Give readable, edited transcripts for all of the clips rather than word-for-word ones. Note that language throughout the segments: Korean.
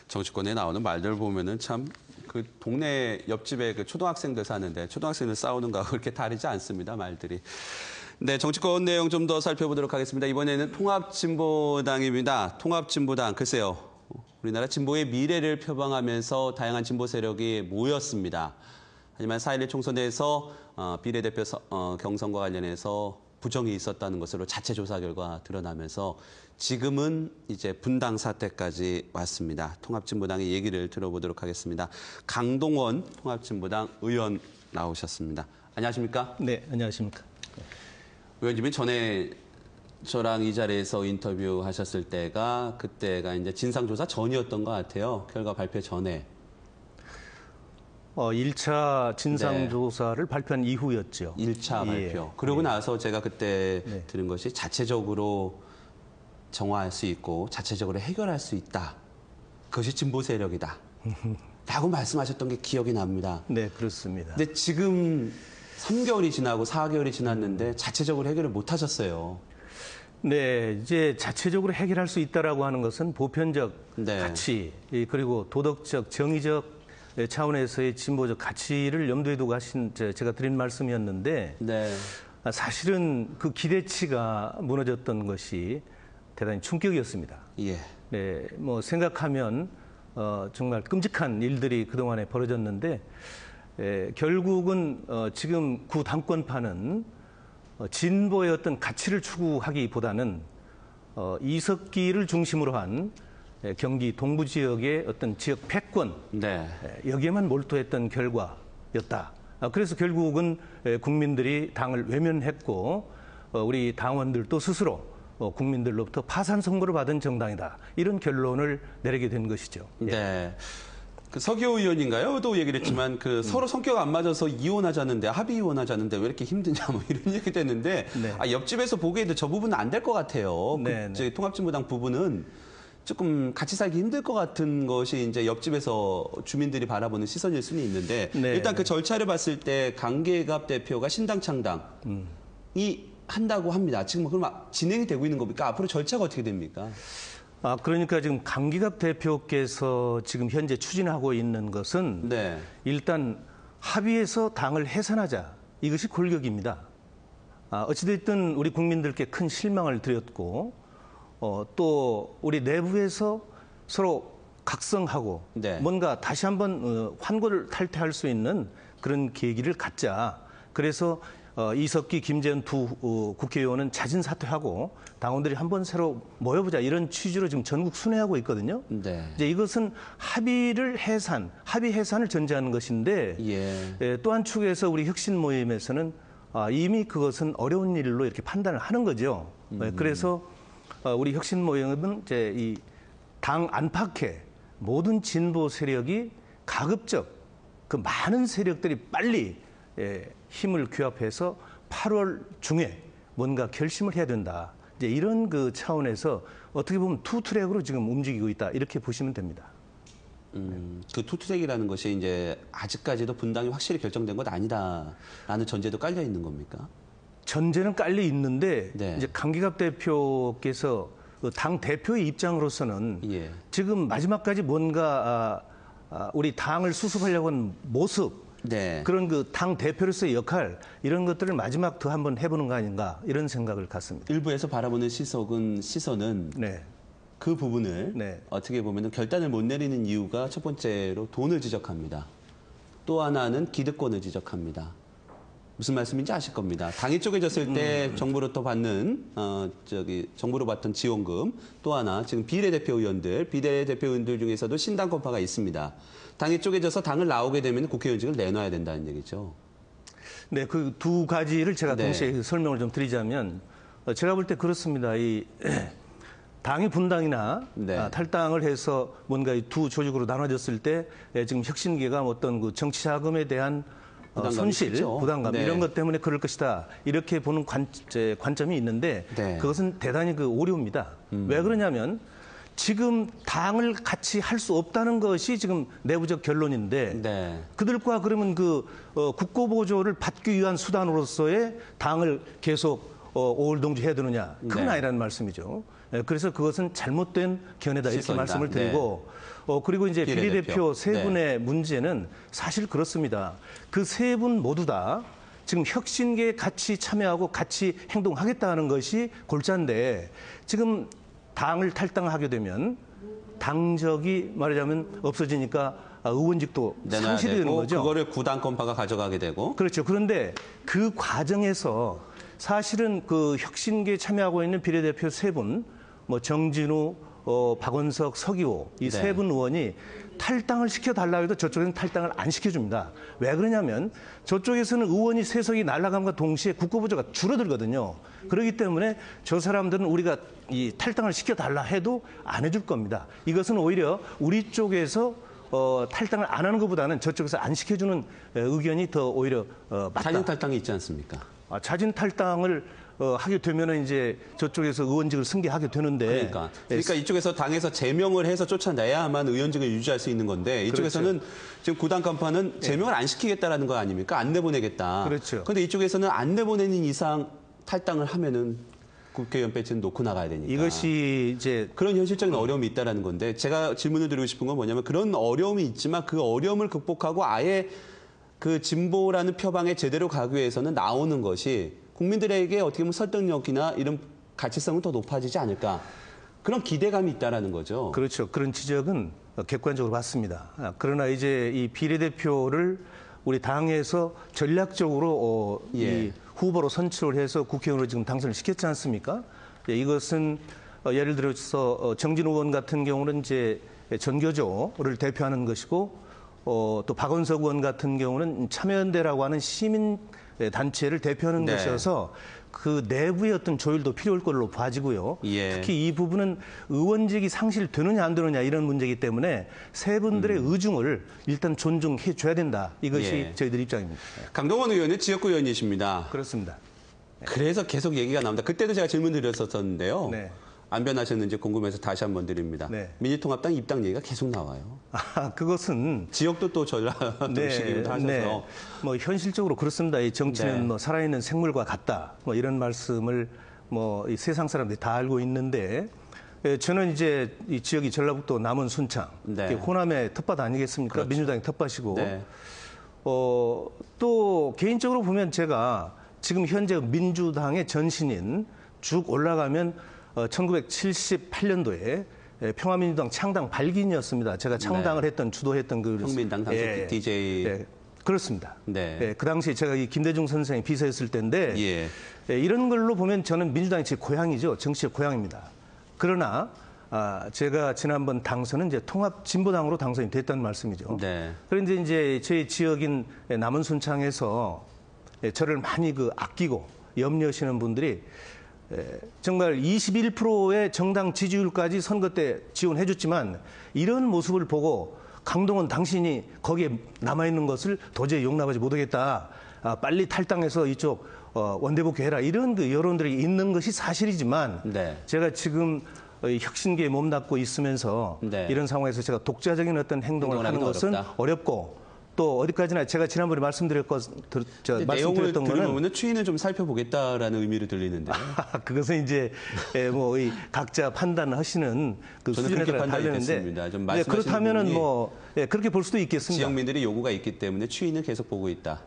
정치권에 나오는 말들 보면은 참 그 동네 옆집에 그 초등학생들 사는데 초등학생들 싸우는 거하고 그렇게 다르지 않습니다, 말들이. 네, 정치권 내용 좀 더 살펴보도록 하겠습니다. 이번에는 통합진보당입니다. 통합진보당, 글쎄요. 우리나라 진보의 미래를 표방하면서 다양한 진보 세력이 모였습니다. 하지만 4.11 총선에서 비례대표 경선과 관련해서 부정이 있었다는 것으로 자체 조사 결과 드러나면서 지금은 이제 분당 사태까지 왔습니다. 통합진보당의 얘기를 들어보도록 하겠습니다. 강동원 통합진보당 의원 나오셨습니다. 안녕하십니까? 네, 안녕하십니까? 의원님이 전에 저랑 이 자리에서 인터뷰하셨을 때가 그때가 이제 진상조사 전이었던 것 같아요. 결과 발표 전에. 1차 진상조사를 네. 발표한 이후였죠. 1차 발표. 그러고 나서 제가 그때 들은 것이 자체적으로 정화할 수 있고 자체적으로 해결할 수 있다. 그것이 진보 세력이다. 라고 말씀하셨던 게 기억이 납니다. 네, 그렇습니다. 근데 지금 3개월이 지나고 4개월이 지났는데 자체적으로 해결을 못 하셨어요. 네, 이제 자체적으로 해결할 수 있다라고 하는 것은 보편적 가치, 그리고 도덕적, 정의적 차원에서의 진보적 가치를 염두에 두고 하신 제가 드린 말씀이었는데 사실은 그 기대치가 무너졌던 것이 대단히 충격이었습니다. 예. 네, 뭐 생각하면 정말 끔찍한 일들이 그동안에 벌어졌는데 결국은 지금 구 당권파는 진보의 어떤 가치를 추구하기보다는 이석기를 중심으로 한 경기 동부 지역의 어떤 지역 패권 여기에만 몰두했던 결과였다. 그래서 결국은 국민들이 당을 외면했고 우리 당원들도 스스로 국민들로부터 파산 선고를 받은 정당이다. 이런 결론을 내리게 된 것이죠. 네. 그 서기호 의원인가요? 또 얘기를 했지만 그 서로 성격 안 맞아서 이혼하자는데 합의 이혼하자는데 왜 이렇게 힘드냐 뭐 이런 얘기 됐는데 옆집에서 보기에도 저 부분은 안 될 것 같아요. 그 통합진보당 부분은 조금 같이 살기 힘들 것 같은 것이 이제 옆집에서 주민들이 바라보는 시선일 수는 있는데 일단 그 절차를 봤을 때 강계갑 대표가 신당 창당이 한다고 합니다. 지금 그럼 진행이 되고 있는 겁니까? 앞으로 절차가 어떻게 됩니까? 그러니까 지금 강기갑 대표께서 지금 현재 추진하고 있는 것은 일단 합의해서 당을 해산하자. 이것이 골격입니다. 어찌됐든 우리 국민들께 큰 실망을 드렸고 또 우리 내부에서 서로 각성하고 뭔가 다시 한번 환골을 탈퇴할 수 있는 그런 계기를 갖자. 그래서 이석기, 김재현 두 국회의원은 자진 사퇴하고 당원들이 한번 새로 모여보자 이런 취지로 지금 전국 순회하고 있거든요. 이제 이것은 합의 해산을 전제하는 것인데 또 한 축에서 우리 혁신 모임에서는 이미 그것은 어려운 일로 이렇게 판단을 하는 거죠. 그래서 우리 혁신 모임은 이제 이 당 안팎의 모든 진보 세력이 가급적 그 많은 세력들이 빨리 힘을 규합해서 8월 중에 뭔가 결심을 해야 된다. 이제 이런 그 차원에서 어떻게 보면 투트랙으로 지금 움직이고 있다. 이렇게 보시면 됩니다. 그 투트랙이라는 것이 이제 아직까지도 분당이 확실히 결정된 것 아니다라는 전제도 깔려 있는 겁니까? 전제는 깔려 있는데 이제 강기갑 대표께서 당 대표의 입장으로서는 지금 마지막까지 뭔가 우리 당을 수습하려고 하는 모습 그런 그 당 대표로서의 역할 이런 것들을 마지막 더 한번 해보는 거 아닌가 이런 생각을 갖습니다. 일부에서 바라보는 시선은 그 부분을 어떻게 보면 결단을 못 내리는 이유가 첫 번째로 돈을 지적합니다. 또 하나는 기득권을 지적합니다. 무슨 말씀인지 아실 겁니다. 당이 쪼개졌을 때 정부로부터 받는 정부로 받던 지원금 또 하나 지금 비례대표 의원들 중에서도 신당권파가 있습니다. 당이 쪼개져서 당을 나오게 되면 국회의원직을 내놔야 된다는 얘기죠. 네, 그 두 가지를 제가 동시에 설명을 좀 드리자면 제가 볼 때 그렇습니다. 이 당이 분당이나 탈당을 해서 뭔가 이 두 조직으로 나눠졌을 때 지금 혁신계가 어떤 그 정치 자금에 대한 손실, 부담감 이런 것 때문에 그럴 것이다. 이렇게 보는 관점이 있는데 그것은 대단히 그 오류입니다. 왜 그러냐면 지금 당을 같이 할 수 없다는 것이 지금 내부적 결론인데 그들과 그러면 그 국고보조를 받기 위한 수단으로서의 당을 계속 오월동주해야 되느냐. 그건 아니라는 말씀이죠. 그래서 그것은 잘못된 견해다 이렇게 시선이다. 말씀을 드리고 그리고 이제 비례대표 세 분의 문제는 사실 그렇습니다. 그 세 분 모두 다 지금 혁신계에 같이 참여하고 같이 행동하겠다는 것이 골자인데 지금 당을 탈당하게 되면 당적이 말하자면 없어지니까 의원직도 상실이 되는 거죠. 그거를 구당권파가 가져가게 되고. 그렇죠. 그런데 그 과정에서 사실은 그 혁신계에 참여하고 있는 비례대표 세 분, 뭐 정진우, 박원석, 서기호 이 세 분 의원이 탈당을 시켜달라고 해도 저쪽에서는 탈당을 안 시켜줍니다. 왜 그러냐면 저쪽에서는 의원이 세석이 날아감과 동시에 국고보조가 줄어들거든요. 그렇기 때문에 저 사람들은 우리가 이 탈당을 시켜달라 해도 안 해줄 겁니다. 이것은 오히려 우리 쪽에서 탈당을 안 하는 것보다는 저쪽에서 안 시켜주는 의견이 더 오히려 맞다. 자진 탈당이 있지 않습니까? 자진 탈당을 하게 되면은 이제 저쪽에서 의원직을 승계하게 되는데. 그러니까 이쪽에서 당에서 제명을 해서 쫓아내야만 의원직을 유지할 수 있는 건데 이쪽에서는 그렇죠. 지금 구당간파는 제명을 안 시키겠다라는 거 아닙니까? 안 내보내겠다. 그렇죠. 그런데 이쪽에서는 안 내보내는 이상 탈당을 하면은 국회의원 배지는 놓고 나가야 되니까. 이것이 이제 그런 현실적인 어려움이 있다라는 건데 제가 질문을 드리고 싶은 건 뭐냐면 그런 어려움이 있지만 그 어려움을 극복하고 아예 그 진보라는 표방에 제대로 가기 위해서는 나오는 것이 국민들에게 어떻게 보면 설득력이나 이런 가치성은 더 높아지지 않을까. 그런 기대감이 있다라는 거죠. 그렇죠. 그런 지적은 객관적으로 봤습니다. 그러나 이제 이 비례대표를 우리 당에서 전략적으로 이 후보로 선출을 해서 국회의원으로 지금 당선을 시켰지 않습니까? 이것은 예를 들어서 정진우 의원 같은 경우는 이제 전교조를 대표하는 것이고 또 박원석 의원 같은 경우는 참여연대라고 하는 시민 단체를 대표하는 것이어서 그 내부의 어떤 조율도 필요할 걸로 봐지고요. 특히 이 부분은 의원직이 상실되느냐 안 되느냐 이런 문제이기 때문에 세 분들의 의중을 일단 존중해 줘야 된다. 이것이 저희들 입장입니다. 강동원 의원은 지역구 의원이십니다. 그렇습니다. 그래서 계속 얘기가 나옵니다. 그때도 제가 질문 드렸었는데요. 안 변하셨는지 궁금해서 다시 한번 드립니다. 민주통합당 입당 얘기가 계속 나와요. 그것은 지역도 또 전라도시기도 하셔서 뭐 현실적으로 그렇습니다. 이 정치는 뭐 살아있는 생물과 같다. 뭐 이런 말씀을 뭐 이 세상 사람들이 다 알고 있는데 저는 이제 이 지역이 전라북도 남원 순창 호남의 텃밭 아니겠습니까? 그렇죠. 민주당의 텃밭이고 또 개인적으로 보면 제가 지금 현재 민주당의 전신인 쭉 올라가면 1978년도에 평화민주당 창당 발기인이었습니다. 제가 창당을 했던 주도했던 그 평민당 당시 DJ 그렇습니다. 그 당시에 제가 이 김대중 선생이 비서였을 때인데 이런 걸로 보면 저는 민주당이 제 고향이죠. 정치의 고향입니다. 그러나 제가 지난번 당선은 이제 통합진보당으로 당선이 됐다는 말씀이죠. 그런데 이제 저희 지역인 남원 순창에서 저를 많이 아끼고 염려하시는 분들이 정말 21%의 정당 지지율까지 선거 때 지원해 줬지만 이런 모습을 보고 강동원 당신이 거기에 남아있는 것을 도저히 용납하지 못하겠다. 빨리 탈당해서 이쪽 원대복귀해라. 이런 그 여론들이 있는 것이 사실이지만 제가 지금 혁신계에 몸담고 있으면서 이런 상황에서 제가 독자적인 어떤 행동을 하는 것은 어렵고 또 어디까지나 제가 지난번에 말씀드렸던 거는 추이는 좀 살펴보겠다라는 의미로 들리는데요. 그것은 이제 뭐 이 각자 판단하시는 그 수준에 따라 다르는데 그렇다면은 뭐 그렇게 볼 수도 있겠습니다. 지역민들이 요구가 있기 때문에 추이는 계속 보고 있다.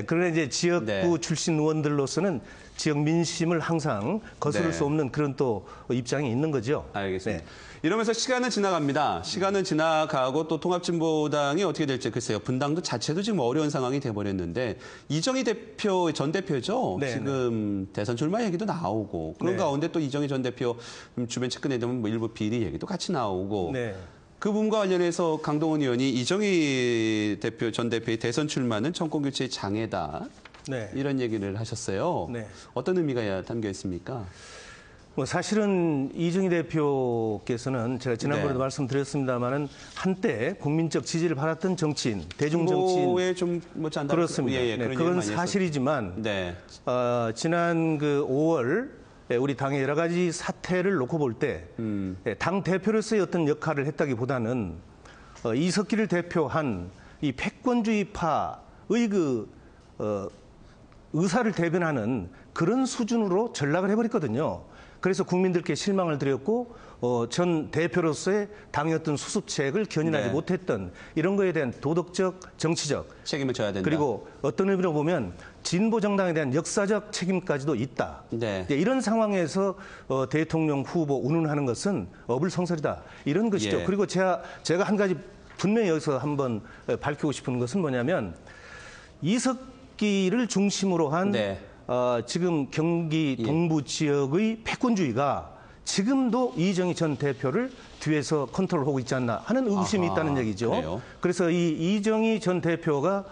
그러나 이제 지역구 출신 의원들로서는 지역 민심을 항상 거스를 수 없는 그런 또 입장이 있는 거죠. 알겠습니다. 이러면서 시간은 지나갑니다. 시간은 지나가고 또 통합진보당이 어떻게 될지 글쎄요. 분당도 자체도 지금 어려운 상황이 돼버렸는데 이정희 대표, 전 대표죠. 지금 대선 출마 얘기도 나오고 그런 가운데 또 이정희 전 대표 주변 측근에 대한 뭐 일부 비리 얘기도 같이 나오고 그 부분과 관련해서 강동원 의원이 이정희 전 대표의 대선 출마는 정권교체의 장애다. 이런 얘기를 하셨어요. 어떤 의미가 담겨 있습니까? 뭐 사실은 이정희 대표께서는 제가 지난번에도 말씀드렸습니다만은 한때 국민적 지지를 받았던 정치인, 대중 정치인 좀뭐 그렇습니다. 그건 사실이지만 지난 그 5월 우리 당의 여러 가지 사태를 놓고 볼 때 당 대표로서의 어떤 역할을 했다기보다는 이석기를 대표한 이 패권주의파의 의사를 대변하는 그런 수준으로 전락을 해버렸거든요. 그래서 국민들께 실망을 드렸고 전 대표로서의 당의 어떤 수습책을 견인하지 네. 못했던 이런 거에 대한 도덕적, 정치적 책임을 져야 된다. 그리고 어떤 의미로 보면 진보 정당에 대한 역사적 책임까지도 있다. 네. 이런 상황에서 대통령 후보 운운하는 것은 어불성설이다. 이런 것이죠. 예. 그리고 제가 한 가지 분명히 여기서 한번 밝히고 싶은 것은 뭐냐면 이석기를 중심으로 한 네. 지금 경기 동부 지역의 패권주의가 지금도 이정희 전 대표를 뒤에서 컨트롤하고 있지 않나 하는 의구심이 있다는 얘기죠. 그래요? 그래서 이 이정희 전 대표가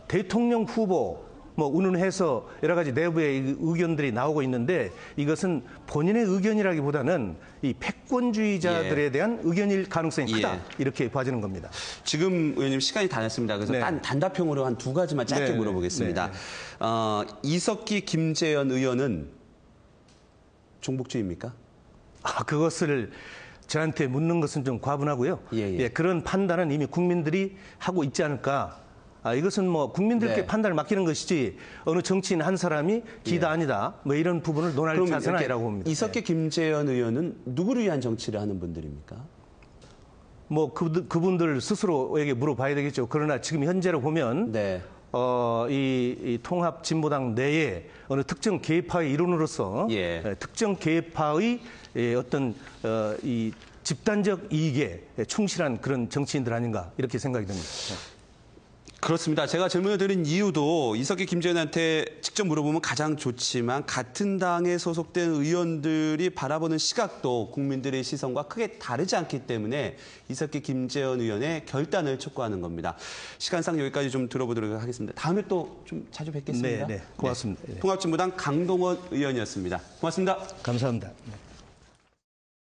대통령 후보 운운해서 여러 가지 내부의 의견들이 나오고 있는데 이것은 본인의 의견이라기보다는 이 패권주의자들에 대한 의견일 가능성이 크다. 이렇게 봐지는 겁니다. 지금 의원님 시간이 다 됐습니다. 그래서 네. 단답형으로 한 두 가지만 짧게 네. 물어보겠습니다. 이석기, 김재현 의원은 종북주의입니까? 그것을 저한테 묻는 것은 좀 과분하고요. 예. 그런 판단은 이미 국민들이 하고 있지 않을까. 이것은 국민들께 네. 판단을 맡기는 것이지 어느 정치인 한 사람이 기다 아니다 이런 부분을 논할 자세는 아니라고 봅니다. 이석기, 김재현 의원은 누구를 위한 정치를 하는 분들입니까? 그분들 스스로에게 물어봐야 되겠죠. 그러나 지금 현재로 보면 네. 이 통합진보당 내에 어느 특정 계파의 일원으로서 특정 계파의 어떤 이 집단적 이익에 충실한 그런 정치인들 아닌가 이렇게 생각이 듭니다. 그렇습니다. 제가 질문을 드린 이유도 이석기, 김재현한테 직접 물어보면 가장 좋지만 같은 당에 소속된 의원들이 바라보는 시각도 국민들의 시선과 크게 다르지 않기 때문에 이석기, 김재현 의원의 결단을 촉구하는 겁니다. 시간상 여기까지 좀 들어보도록 하겠습니다. 다음에 또 좀 자주 뵙겠습니다. 네, 고맙습니다. 통합진보당 강동원 의원이었습니다. 고맙습니다. 감사합니다.